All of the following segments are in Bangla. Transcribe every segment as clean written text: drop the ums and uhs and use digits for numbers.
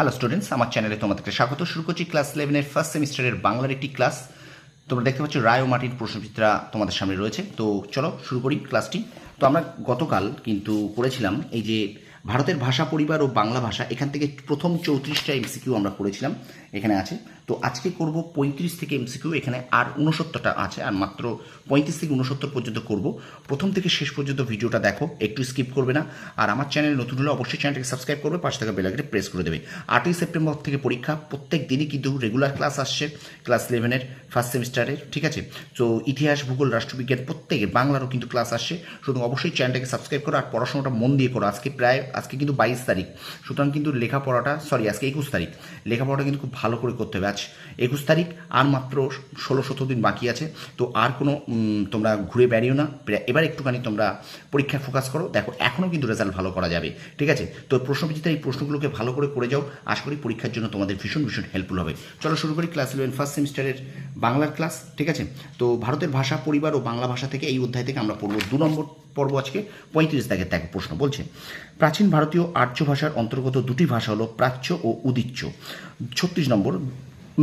হ্যালো স্টুডেন্টস, আমার চ্যানেলে তোমাদেরকে স্বাগত। শুরু করছি ক্লাস 11-এর ফার্স্ট সেমিস্টারের বাংলার একটি ক্লাস। তোমরা দেখতে পাচ্ছ রায় ও মাটির প্রশ্নচিত্রা তোমাদের সামনে রয়েছে। তো চলো শুরু করি ক্লাসটি। তো আমরা গতকাল কিন্তু করেছিলাম এই যে ভারতের ভাষা পরিবার ও বাংলা ভাষা, এখান থেকে প্রথম 34টা এমসিকিউ আমরা করেছিলাম, এখানে আছে। তো আজকে করব 35 থেকে এমসিকিউ, এখানে আর 69টা আছে, আর মাত্র 35 থেকে 69 পর্যন্ত করব। প্রথম থেকে শেষ পর্যন্ত ভিডিওটা দেখো, একটু স্কিপ করবে না। আর আমার চ্যানেল নতুন হলে অবশ্যই চ্যানেলটাকে সাবস্ক্রাইব করবে, পাশে থাকা বেল আইকনে প্রেস করে দেবে। 8ই সেপ্টেম্বর থেকে পরীক্ষা, প্রত্যেক দিনই কিন্তু রেগুলার ক্লাস আসছে ক্লাস 11-এর ফার্স্ট সেমিস্টারের, ঠিক আছে? তো ইতিহাস, ভূগোল, রাষ্ট্রবিজ্ঞান প্রত্যেকে, বাংলারও কিন্তু ক্লাস আসছে। সুতরাং অবশ্যই চ্যানেলটাকে সাবস্ক্রাইব করো আর পড়াশোনাটা মন দিয়ে করো। আজকে কিন্তু 22 তারিখ, সুতরাং কিন্তু লেখাপড়াটা, আজকে 21 তারিখ, লেখাপড়াটা কিন্তু খুব ভালো করে করতে হবে। আজ 21 তারিখ, আর মাত্র 16-17 দিন বাকি আছে। তো আর কোনো তোমরা ঘুরে বেরিও না, এবার একটুখানি তোমরা পরীক্ষায় ফোকাস করো। দেখো এখনও কিন্তু রেজাল্ট ভালো করা যাবে, ঠিক আছে? তো প্রশ্নবিচিত্রা এই প্রশ্নগুলোকে ভালো করে যাও, আশা করি পরীক্ষার জন্য তোমাদের ভীষণ হেল্পফুল হবে। চলো শুরু করি ক্লাস 11 ফার্স্ট সেমিস্টারের বাংলার ক্লাস, ঠিক আছে? তো ভারতের ভাষা পরিবার ও বাংলা ভাষা থেকে এই অধ্যায় থেকে আমরা পড়বো 2 নম্বর পর্ব আজকে। 35 দাগের দেখো প্রশ্ন বলছে, প্রাচীন ভারতীয় আর্য ভাষার অন্তর্গত দুটি ভাষা হলো প্রাচ্য ও উদিচ্য। 36 নম্বর,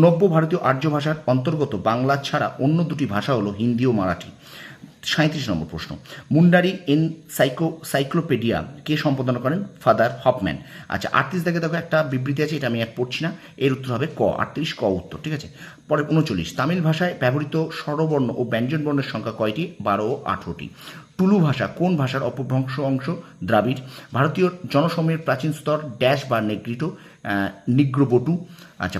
নব্য ভারতীয় আর্য ভাষার অন্তর্গত বাংলা ছাড়া অন্য দুটি ভাষা হলো হিন্দি ও মারাঠি। 37 নম্বর প্রশ্ন, মুন্ডারি সাইক্লোপিডিয়া কে সম্পাদনা করেন? Father Hoffmann. আচ্ছা 38 দাগে দেখো একটা বিবৃতি আছে, এটা আমি আর পড়ছি না, এর উত্তর হবে ক, 38 ক উত্তর, ঠিক আছে? পরে 39, তামিল ভাষায় ব্যবহৃত স্বরবর্ণ ও ব্যঞ্জনবর্ণের সংখ্যা কয়টি? 12 ও 18টি। টুলু ভাষা কোন ভাষার অপভ্রংশ অংশ? দ্রাবিড়। ভারতীয় জনসমূহের প্রাচীন স্তর ড্যাশ বা নেগ্রিটো, নিগ্রোবটু। আচ্ছা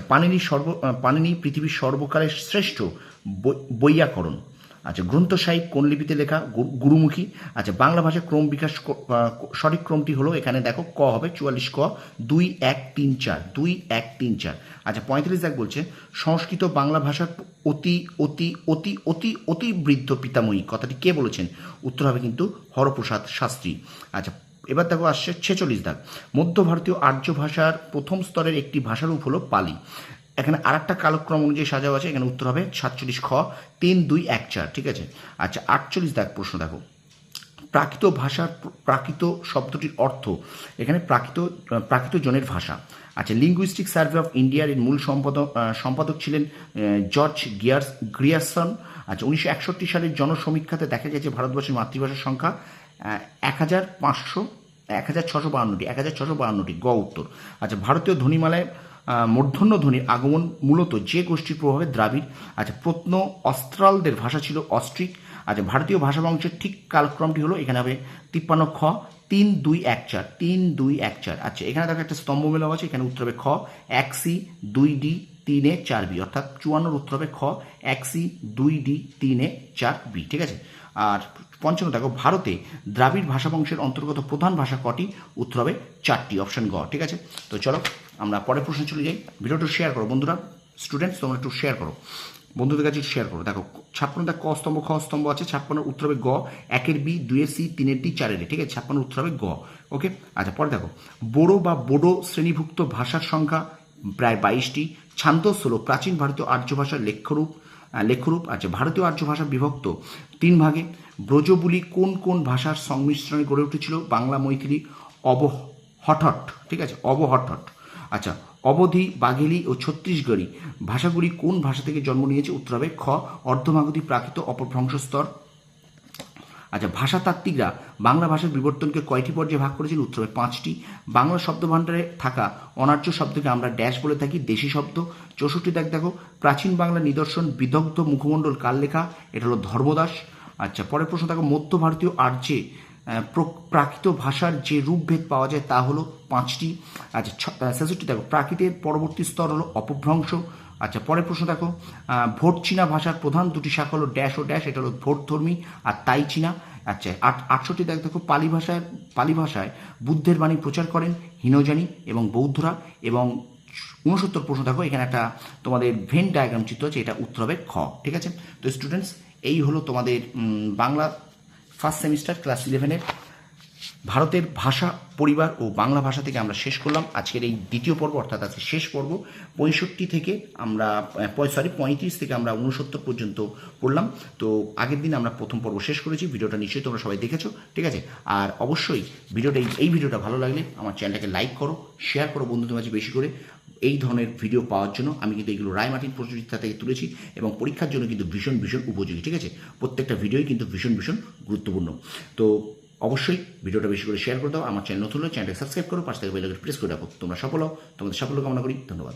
পাণিনি পৃথিবীর সর্বকালের শ্রেষ্ঠ বৈয়াকরণ। আচ্ছা গ্রন্থ সাহিব কোন লিপিতে লেখা? গুরুমুখী। আচ্ছা বাংলা ভাষার ক্রম বিকাশ সঠিক ক্রমটি হলো, এখানে দেখো ক হবে 44 ক, 2 1 3 4, 2 1 3 4। আচ্ছা 35 দাগ বলছে, সংস্কৃত বাংলা ভাষার অতি অতি অতি অতি অতি বৃদ্ধ পিতামহী কথাটি কে বলেছেন? উত্তর হবে কিন্তু হরপ্রসাদ শাস্ত্রী। আচ্ছা এবার দেখো আসছে 46 দাগ, মধ্য ভারতীয় আর্য ভাষার প্রথম স্তরের একটি ভাষারূপ হলো পালি। এখানে আর একটা কালক্রম অনুযায়ী সাজাও আছে, এখানে উত্তর হবে 47 খ, 3 2 1 4, ঠিক আছে? আচ্ছা 48 দাগ প্রশ্ন দেখো, প্রাকৃত ভাষার প্রাকৃত শব্দটির অর্থ, এখানে প্রাকৃত জনের ভাষা। আচ্ছা লিঙ্গুইস্টিক সার্ভে অফ ইন্ডিয়ার এর মূল সম্পাদক ছিলেন জর্জ গ্রিয়ারসন। আচ্ছা 1961 সালের জনসমীক্ষাতে দেখা গেছে ভারতবর্ষের মাতৃভাষার সংখ্যা 1652টি, গ উত্তর। আচ্ছা ভারতীয় ধ্বনিমালায় মূর্ধন্য ধ্বনির আগমন মূলত যে গোষ্ঠীর প্রভাবে? দ্রাবিড়। আচ্ছা প্রত্ন অস্ট্রালদের ভাষা ছিল অস্ট্রিক। আচ্ছা ভারতীয় ভাষা বংশের ঠিক কালক্রমটি হলো, এখানে হবে 53 খ, 3 2 1 4, 3 2 1 4। আচ্ছা এখানে দেখো একটা স্তম্ভ মেলাও আছে, এখানে উত্তর হবে খ, 1 সি 2 ডি 3 এ 4 বি, অর্থাৎ 54 উত্তর হবে খ, 1 সি 2 ডি 3 এ 4 বি, ঠিক আছে? আর 55 দেখো, ভারতে দ্রাবিড় ভাষা বংশের অন্তর্গত প্রধান ভাষা কটি? উত্তর হবে 4টি, অপশন গ, ঠিক আছে? তো চলো আমরা পরের প্রশ্নে চলে যাই। ভিডিওটা শেয়ার করো বন্ধুরা, স্টুডেন্টস তোমরা একটু শেয়ার করো, বন্ধুদের কাছে শেয়ার করো। দেখো 56 ক স্তম্ভ খ স্তম্ভ আছে, 56 উত্তর হবে গ, 1-এর বি, 2-এর সি, 3-এর ডি, 4-এর এ, ঠিক আছে? 56 উত্তর হবে গ, ওকে? আচ্ছা পরে দেখো, বোড়ো বা বোডো শ্রেণীভুক্ত ভাষার সংখ্যা প্রায় 22টি। ছান্দস হলো প্রাচীন ভারতীয় আর্য ভাষার লেখ্যরূপ। আচ্ছা ভারতীয় আর্য ভাষা বিভক্ত 3 ভাগে। ব্রজবুলি কোন কোন ভাষার সংমিশ্রণে গড়ে উঠেছিল? বাংলা, মৈথিলি, অবহট্ট, ঠিক আছে? অবহট্ট। আচ্ছা অবধি, বাঘেলি ও ছত্তিশগড়ি ভাষাগুলি কোন ভাষা থেকে জন্ম নিয়েছে? উত্তর হবে খ, অর্ধমাগধী প্রাকৃত অপভ্রংশ স্তর। আচ্ছা ভাষাতাত্ত্বিকরা বাংলা ভাষার বিবর্তনকে কয়টি পর্যায়ে ভাগ করেছেন? উত্তর হবে 5টি। বাংলা শব্দভাণ্ডারে থাকা অনার্য শব্দকে আমরা ড্যাশ বলে থাকি? দেশি শব্দ। 64 দেখো, প্রাচীন বাংলা নিদর্শন বিদগ্ধ মুখমণ্ডল কার লেখা? এটা হলো ধর্মদাস। আচ্ছা পরের প্রশ্ন দেখো, মধ্য ভারতীয় আর্যে প্রাকৃত ভাষার যে রূপভেদ পাওয়া যায় তা হলো 5টি। আচ্ছা 66 দেখো, প্রাকৃতের পরবর্তী স্তর হলো অপভ্রংশ। আচ্ছা পরের প্রশ্ন দেখো, ভোট চীনা ভাষার প্রধান দুটি শাখা হলো ড্যাশ ও ড্যাশ, এটা হলো ভোটধর্মী আর তাই চীনা। আচ্ছা 68 দেখো, পালি ভাষায় বুদ্ধের বাণী প্রচার করেন হীনযানী এবং বৌদ্ধরা। এবং 69 প্রশ্ন দেখো, এখানে একটা তোমাদের ভেন ডায়াগ্রাম চিত্র আছে, এটা উত্তর হবে খ, ঠিক আছে? তো স্টুডেন্টস এই হলো তোমাদের বাংলা ফার্স্ট সেমিস্টার ক্লাস 11-এর ভারতের ভাষা পরিবার ও বাংলা ভাষা থেকে আমরা শেষ করলাম আজকের এই দ্বিতীয় পর্ব, অর্থাৎ আজকে শেষ পর্ব। 65 থেকে আমরা 35 থেকে আমরা 69 পর্যন্ত পড়লাম। তো আগের দিন আমরা প্রথম পর্ব শেষ করেছি। ভিডিওটা নিশ্চয়ই তোমরা সবাই দেখেছো, ঠিক আছে? আর অবশ্যই এই ভিডিওটা ভালো লাগলে আমার চ্যানেলটাকে লাইক করো, শেয়ার করো বন্ধুদের মাঝে বেশি করে। এই ধরনের ভিডিও পাওয়ার জন্য আমি কিন্তু এগুলো রায় মার্টিন প্রশ্নবিচিত্রা থেকে তুলেছি এবং পরীক্ষার জন্য কিন্তু ভীষণ ভীষণ উপযোগী, ঠিক আছে? প্রত্যেকটা ভিডিওই কিন্তু ভীষণ ভীষণ গুরুত্বপূর্ণ। তো অবশ্যই ভিডিওটা বেশি করে শেয়ার করে দাও। আমার চ্যানেল নতুন হলে চ্যানেলটা সাবস্ক্রাইব করো, পাশ থেকে বেল আইকন প্রেস করে রাখো। তোমরা সফল হও, তোমাদের সাফল্য কামনা করি। ধন্যবাদ।